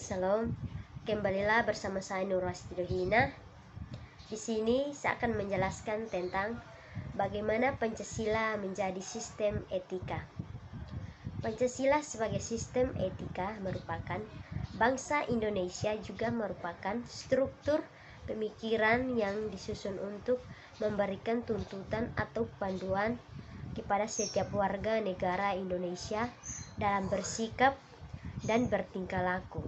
Salam, kembalilah bersama saya Nurwastidohina. Di sini saya akan menjelaskan tentang bagaimana Pancasila menjadi sistem etika. Pancasila sebagai sistem etika merupakan bangsa Indonesia, juga merupakan struktur pemikiran yang disusun untuk memberikan tuntutan atau panduan kepada setiap warga negara Indonesia dalam bersikap dan bertingkah laku.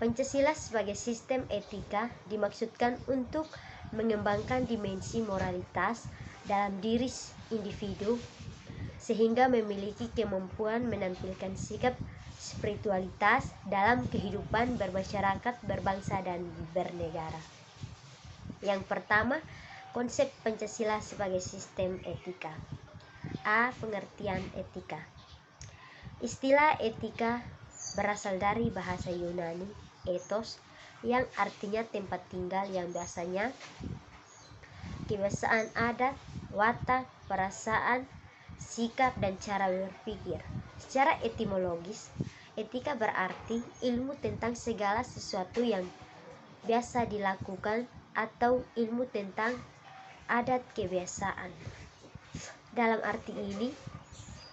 Pancasila sebagai sistem etika dimaksudkan untuk mengembangkan dimensi moralitas dalam diri individu sehingga memiliki kemampuan menampilkan sikap spiritualitas dalam kehidupan bermasyarakat, berbangsa, dan bernegara. Yang pertama, konsep Pancasila sebagai sistem etika. A. Pengertian etika. Istilah etika berasal dari bahasa Yunani ethos, yang artinya tempat tinggal, yang biasanya kebiasaan adat, watak, perasaan, sikap, dan cara berpikir. Secara etimologis, etika berarti ilmu tentang segala sesuatu yang biasa dilakukan atau ilmu tentang adat kebiasaan. Dalam arti ini,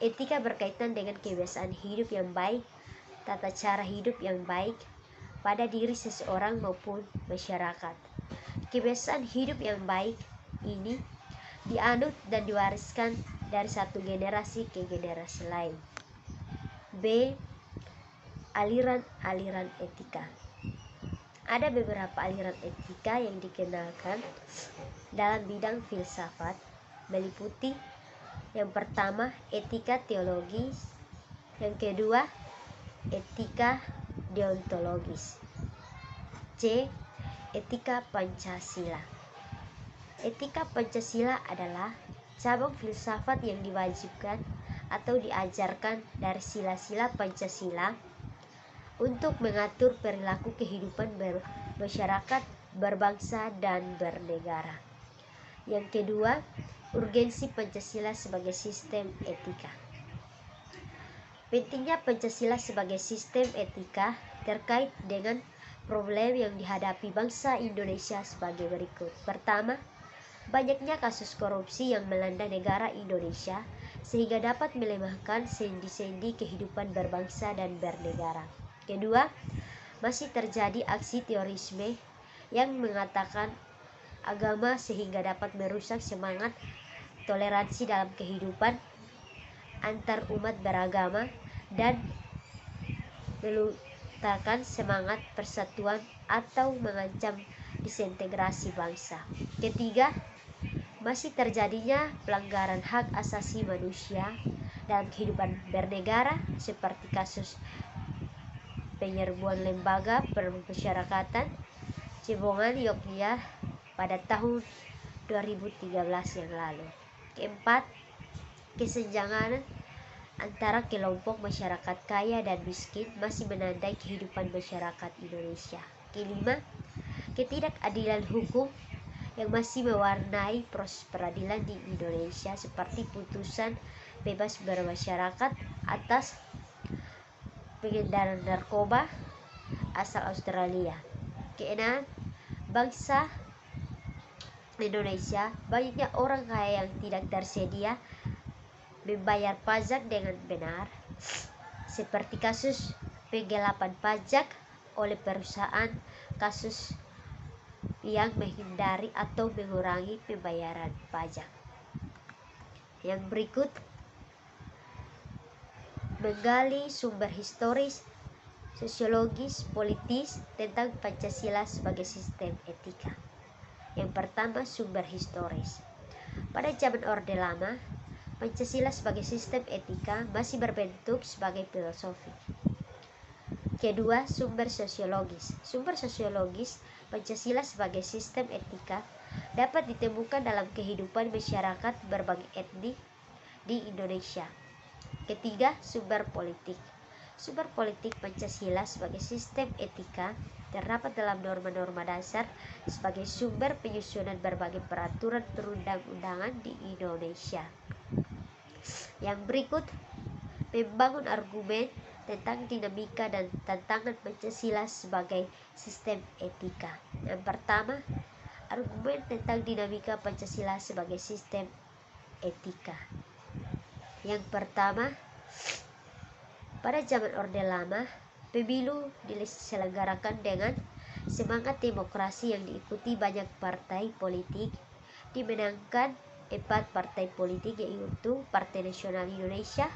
etika berkaitan dengan kebiasaan hidup yang baik, tata cara hidup yang baik pada diri seseorang maupun masyarakat. Kebiasaan hidup yang baik ini dianut dan diwariskan dari satu generasi ke generasi lain. B. Aliran-aliran etika. Ada beberapa aliran etika yang dikenalkan dalam bidang filsafat, meliputi yang pertama etika teologis, yang kedua etika deontologis. C. Etika Pancasila. Etika Pancasila adalah cabang filsafat yang diwajibkan atau diajarkan dari sila-sila Pancasila untuk mengatur perilaku kehidupan bermasyarakat, berbangsa, dan bernegara. Yang kedua, urgensi Pancasila sebagai sistem etika. Pentingnya Pancasila sebagai sistem etika terkait dengan problem yang dihadapi bangsa Indonesia sebagai berikut. Pertama, banyaknya kasus korupsi yang melanda negara Indonesia sehingga dapat melemahkan sendi-sendi kehidupan berbangsa dan bernegara. Kedua, masih terjadi aksi terorisme yang mengatakan agama sehingga dapat merusak semangat toleransi dalam kehidupan antar umat beragama dan melunturkan semangat persatuan atau mengancam disintegrasi bangsa. Ketiga, masih terjadinya pelanggaran hak asasi manusia dalam kehidupan bernegara seperti kasus penyerbuan lembaga permasyarakatan Cibongan, Yogyakarta pada tahun 2013 yang lalu. Keempat, kesenjangan antara kelompok masyarakat kaya dan miskin masih menandai kehidupan masyarakat Indonesia. Kelima, ketidakadilan hukum yang masih mewarnai proses peradilan di Indonesia seperti putusan bebas bermasyarakat atas pengedaran narkoba asal Australia. Keenam, bangsa Indonesia banyaknya orang kaya yang tidak tersedia membayar pajak dengan benar, seperti kasus penggelapan pajak oleh perusahaan, kasus yang menghindari atau mengurangi pembayaran pajak. Yang berikut menggali sumber historis, sosiologis, politis tentang Pancasila sebagai sistem etika. Yang pertama, sumber historis. Pada zaman Orde Lama, Pancasila sebagai sistem etika masih berbentuk sebagai filosofi. Kedua, sumber sosiologis. Sumber sosiologis Pancasila sebagai sistem etika dapat ditemukan dalam kehidupan masyarakat berbagai etnis di Indonesia. Ketiga, sumber politik. Sumber politik Pancasila sebagai sistem etika terdapat dalam norma-norma dasar sebagai sumber penyusunan berbagai peraturan perundang-undangan di Indonesia. Yang berikut membangun argumen tentang dinamika dan tantangan Pancasila sebagai sistem etika. Yang pertama, argumen tentang dinamika Pancasila sebagai sistem etika. Yang pertama, pada zaman Orde Lama, pemilu diselenggarakan dengan semangat demokrasi yang diikuti banyak partai politik. Dimenangkan 4 partai politik, yaitu Partai Nasional Indonesia,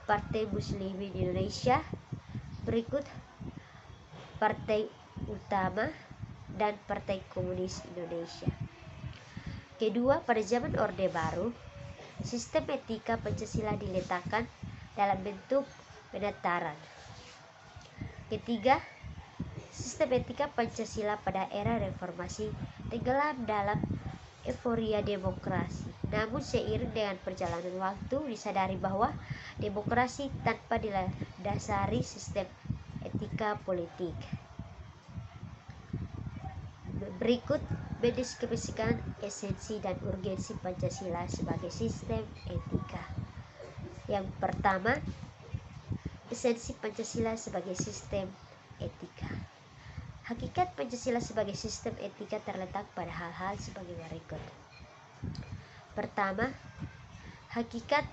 Partai Muslimin Indonesia, berikut Partai Utama, dan Partai Komunis Indonesia. Kedua, pada zaman Orde Baru, sistem etika Pancasila diletakkan dalam bentuk penataran. Ketiga, sistem etika Pancasila pada era reformasi tenggelam dalam euforia demokrasi. Namun seiring dengan perjalanan waktu disadari bahwa demokrasi tanpa didasari sistem etika politik. Berikut mendeskripsikan esensi dan urgensi Pancasila sebagai sistem etika. Yang pertama, esensi Pancasila sebagai sistem etika. Hakikat Pancasila sebagai sistem etika terletak pada hal-hal sebagai berikut. Pertama, hakikat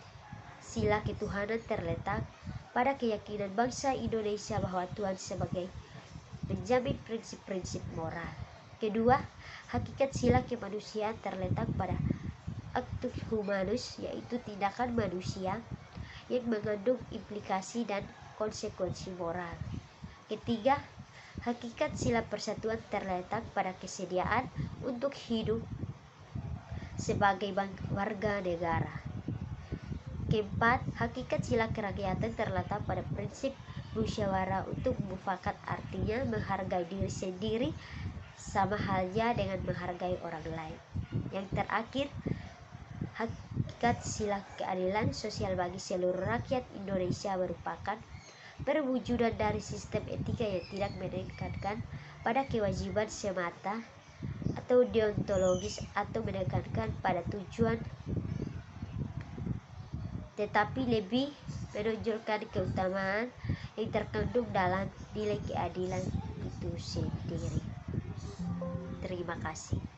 sila ketuhanan terletak pada keyakinan bangsa Indonesia bahwa Tuhan sebagai penjamin prinsip-prinsip moral. Kedua, hakikat sila kemanusiaan terletak pada actus humanus, yaitu tindakan manusia yang mengandung implikasi dan konsekuensi moral. Ketiga, hakikat sila persatuan terletak pada kesediaan untuk hidup sebagai warga negara. Keempat, hakikat sila kerakyatan terletak pada prinsip musyawarah untuk mufakat, artinya menghargai diri sendiri sama halnya dengan menghargai orang lain. Yang terakhir, hakikat sila keadilan sosial bagi seluruh rakyat Indonesia merupakan perwujudan dari sistem etika yang tidak menekankan pada kewajiban semata atau deontologis atau menekankan pada tujuan, tetapi lebih menonjolkan keutamaan yang terkandung dalam nilai keadilan itu sendiri. Terima kasih.